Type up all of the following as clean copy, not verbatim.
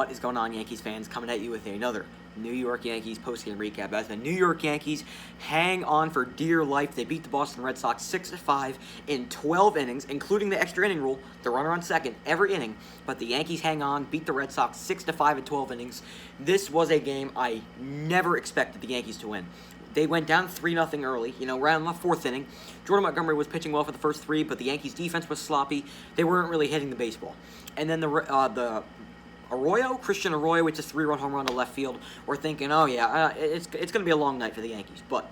What is going on, Yankees fans? Coming at you with another New York Yankees postgame recap. As the New York Yankees hang on for dear life, they beat the Boston Red Sox 6-5 in 12 innings, including the extra inning rule, the runner on second every inning. But the Yankees hang on, beat the Red Sox 6-5 in 12 innings. This was a game I never expected the Yankees to win. They went down 3-0 early, around the fourth inning. Jordan Montgomery was pitching well for the first three, but the Yankees' defense was sloppy. They weren't really hitting the baseball. And then the Christian Arroyo, with a 3-run home run to left field. We're thinking, it's going to be a long night for the Yankees. But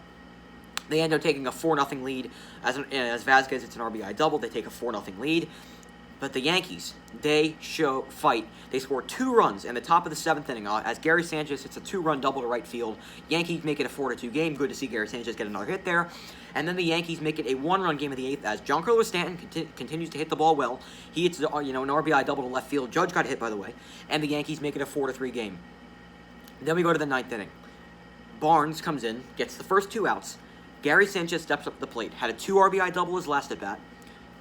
they end up taking a 4-0 lead. As Vasquez, it's an RBI double. They take a 4-0 lead. But the Yankees, they show fight. They score 2 runs in the top of the 7th inning as Gary Sanchez hits a 2-run double to right field. Yankees make it a 4-2 game. Good to see Gary Sanchez get another hit there. And then the Yankees make it a 1-run game of the 8th as Giancarlo Stanton continues to hit the ball well. He hits an RBI double to left field. Judge got hit, by the way. And the Yankees make it a 4-3 game. Then we go to the 9th inning. Barnes comes in, gets the first 2 outs. Gary Sanchez steps up to the plate. Had a 2 RBI double his last at bat.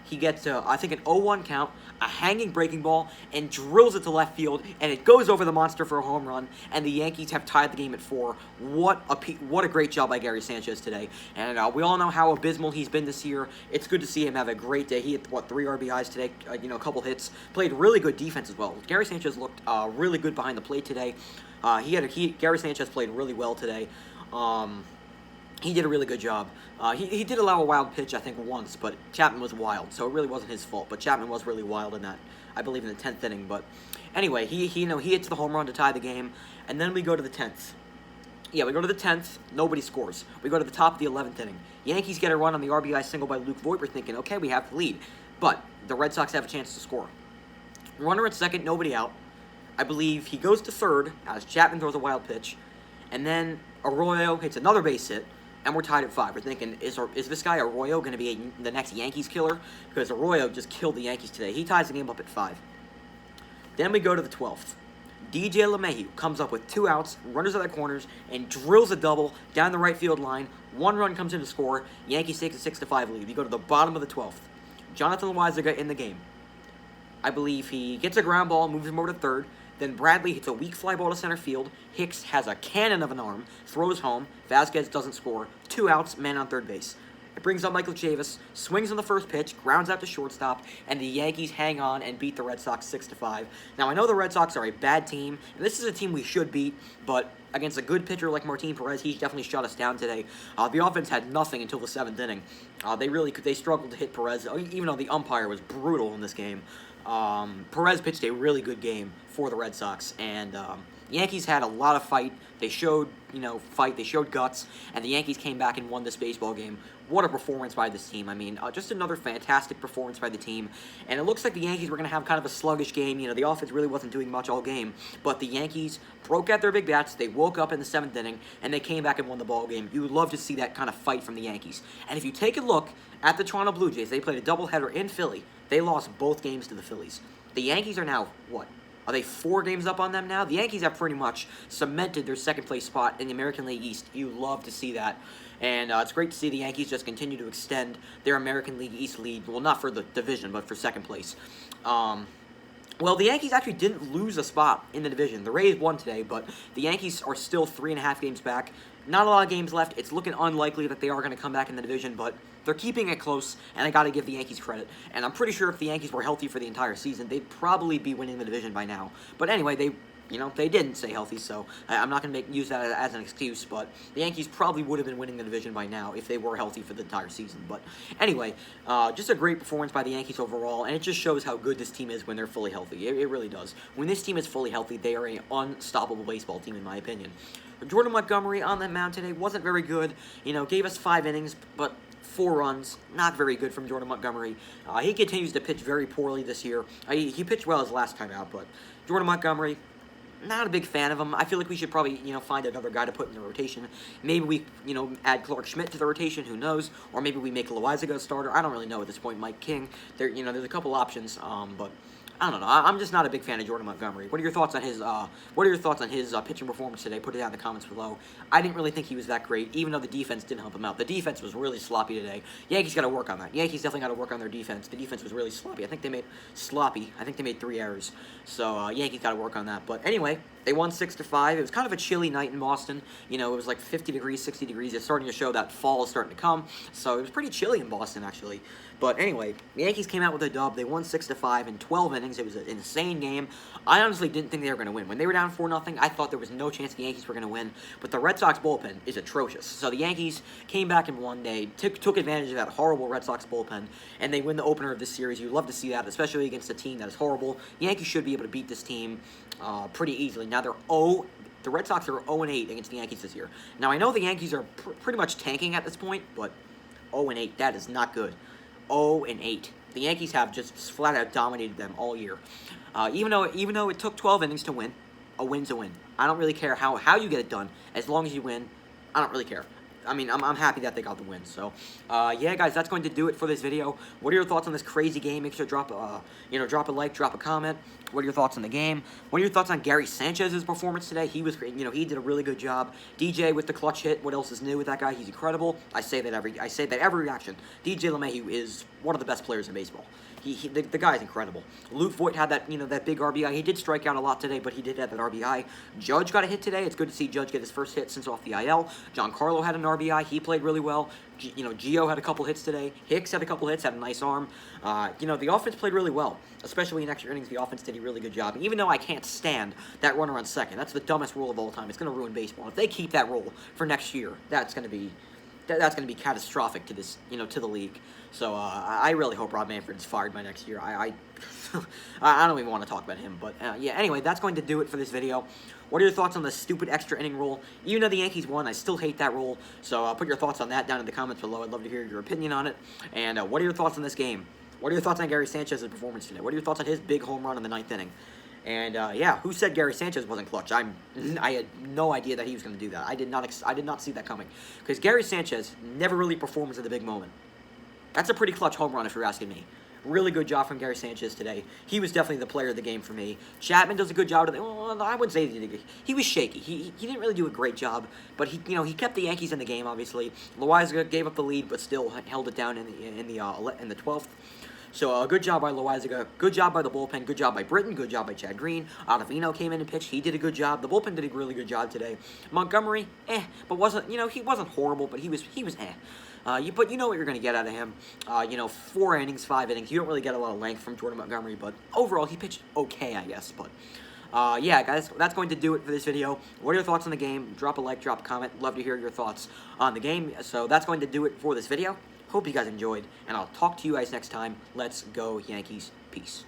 He gets, I think, an 0-1 count, a hanging breaking ball, and drills it to left field, and it goes over the monster for a home run, and the Yankees have tied the game at 4. What a great job by Gary Sanchez today. And we all know how abysmal he's been this year. It's good to see him have a great day. He hit, 3 RBIs today, a couple hits. Played really good defense as well. Gary Sanchez looked really good behind the plate today. Gary Sanchez played really well today. He did a really good job. He did allow a wild pitch, I think, once, but Chapman was wild, so it really wasn't his fault. But Chapman was really wild in that, I believe, in the 10th inning. But anyway, he hits the home run to tie the game, and then we go to the 10th. Yeah, we go to the 10th. Nobody scores. We go to the top of the 11th inning. Yankees get a run on the RBI single by Luke Voit. We're thinking, okay, we have the lead, but the Red Sox have a chance to score. Runner at second, nobody out. I believe he goes to third as Chapman throws a wild pitch, and then Arroyo hits another base hit. And we're tied at 5. We're thinking, is this guy Arroyo going to be the next Yankees killer? Because Arroyo just killed the Yankees today. He ties the game up at 5. Then we go to the 12th. DJ Lemahieu comes up with 2 outs, runners at the corners, and drills a double down the right field line. 1 run comes in to score. Yankees take a 6-5 lead. We go to the bottom of the 12th. Jonathan Loaizaga in the game. I believe he gets a ground ball, moves him over to third. Then Bradley hits a weak fly ball to center field. Hicks has a cannon of an arm, throws home. Vasquez doesn't score. 2 outs, man on third base. It brings up Michael Chavis, swings on the first pitch, grounds out to shortstop, and the Yankees hang on and beat the Red Sox 6-5. Now, I know the Red Sox are a bad team, and this is a team we should beat, but against a good pitcher like Martin Perez, he's definitely shut us down today. The offense had nothing until the 7th inning. They struggled to hit Perez, even though the umpire was brutal in this game. Perez pitched a really good game for the Red Sox, and Yankees had a lot of fight. They showed, fight. They showed guts, and the Yankees came back and won this baseball game. What a performance by this team. I mean, just another fantastic performance by the team, and it looks like the Yankees were going to have kind of a sluggish game. The offense really wasn't doing much all game, but the Yankees broke out their big bats. They woke up in the 7th inning, and they came back and won the ball game. You would love to see that kind of fight from the Yankees. And if you take a look at the Toronto Blue Jays, they played a doubleheader in Philly. They lost both games to the Phillies. The Yankees are now, what? Are they 4 games up on them now? The Yankees have pretty much cemented their second-place spot in the American League East. You love to see that. And it's great to see the Yankees just continue to extend their American League East lead. Well, not for the division, but for second place. Well, the Yankees actually didn't lose a spot in the division. The Rays won today, but the Yankees are still 3.5 games back. Not a lot of games left. It's looking unlikely that they are going to come back in the division, but they're keeping it close, and I got to give the Yankees credit. And I'm pretty sure if the Yankees were healthy for the entire season, they'd probably be winning the division by now. But anyway, they didn't stay healthy, so I'm not going to use that as an excuse, but the Yankees probably would have been winning the division by now if they were healthy for the entire season. But anyway, just a great performance by the Yankees overall, and it just shows how good this team is when they're fully healthy. It really does. When this team is fully healthy, they are an unstoppable baseball team, in my opinion. Jordan Montgomery on the mound today wasn't very good. Gave us 5 innings, but 4 runs. Not very good from Jordan Montgomery. He continues to pitch very poorly this year. He pitched well his last time out, but Jordan Montgomery, not a big fan of him. I feel like we should probably, find another guy to put in the rotation. Maybe we, add Clark Schmidt to the rotation. Who knows? Or maybe we make Loaizaga a starter. I don't really know at this point. Mike King. There's a couple options. But I don't know. I'm just not a big fan of Jordan Montgomery. What are your thoughts on his pitching performance today? Put it down in the comments below. I didn't really think he was that great, even though the defense didn't help him out. The defense was really sloppy today. Yankees got to work on that. Yankees definitely got to work on their defense. The defense was really sloppy. I think they made 3 errors. So Yankees got to work on that. But anyway, they won 6-5. It was kind of a chilly night in Boston. You know, it was like 50 degrees, 60 degrees. It's starting to show that fall is starting to come. So it was pretty chilly in Boston, actually. But anyway, the Yankees came out with a dub. They won 6-5 in 12 innings. It was an insane game. I honestly didn't think they were going to win. When they were down 4-0, I thought there was no chance the Yankees were going to win. But the Red Sox bullpen is atrocious. So the Yankees came back in one day, took advantage of that horrible Red Sox bullpen, and they win the opener of this series. You love to see that, especially against a team that is horrible. The Yankees should be able to beat this team pretty easily. Now the Red Sox are 0-8 against the Yankees this year. Now I know the Yankees are pretty much tanking at this point, but 0-8, that is not good. 0-8. The Yankees have just flat out dominated them all year. Even though it took 12 innings to win, a win's a win. I don't really care how you get it done. As long as you win, I don't really care. I mean, I'm happy that they got the win. So, yeah, guys, that's going to do it for this video. What are your thoughts on this crazy game? Make sure to drop a like, drop a comment. What are your thoughts on the game? What are your thoughts on Gary Sanchez's performance today? He was, he did a really good job. DJ with the clutch hit. What else is new with that guy? He's incredible. I say that every reaction. DJ Lemahieu is one of the best players in baseball. The guy's incredible. Luke Voit had that, that big RBI. He did strike out a lot today, but he did have that RBI. Judge got a hit today. It's good to see Judge get his first hit since off the IL. Giancarlo had an RBI. He played really well. Gio had a couple hits today. Hicks had a couple hits, had a nice arm. The offense played really well, especially in extra innings. The offense did a really good job. Even though I can't stand that runner on second, that's the dumbest rule of all time. It's going to ruin baseball. If they keep that rule for next year, that's going to be catastrophic to this, to the league. So I really hope Rob Manfred is fired by next year. I don't even want to talk about him. But yeah, anyway, that's going to do it for this video. What are your thoughts on the stupid extra inning rule? Even though the Yankees won, I still hate that rule. So put your thoughts on that down in the comments below. I'd love to hear your opinion on it. And what are your thoughts on this game? What are your thoughts on Gary Sanchez's performance today? What are your thoughts on his big home run in the 9th inning? And yeah, who said Gary Sanchez wasn't clutch? I had no idea that he was going to do that. I did not see that coming, because Gary Sanchez never really performs at the big moment. That's a pretty clutch home run if you're asking me. Really good job from Gary Sanchez today. He was definitely the player of the game for me. Chapman does a good job today. Well, I wouldn't say he was shaky. He didn't really do a great job, but he kept the Yankees in the game. Obviously, Loaizaga gave up the lead, but still held it down in the 12th. So good job by Loaizaga, good job by the bullpen, good job by Britton, good job by Chad Green. Ottavino came in and pitched. He did a good job. The bullpen did a really good job today. Montgomery, but wasn't, he wasn't horrible, but he was but you know what you're going to get out of him. 4 innings, 5 innings. You don't really get a lot of length from Jordan Montgomery, but overall he pitched okay, I guess. But yeah, guys, that's going to do it for this video. What are your thoughts on the game? Drop a like, drop a comment. Love to hear your thoughts on the game. So that's going to do it for this video. Hope you guys enjoyed, and I'll talk to you guys next time. Let's go, Yankees. Peace.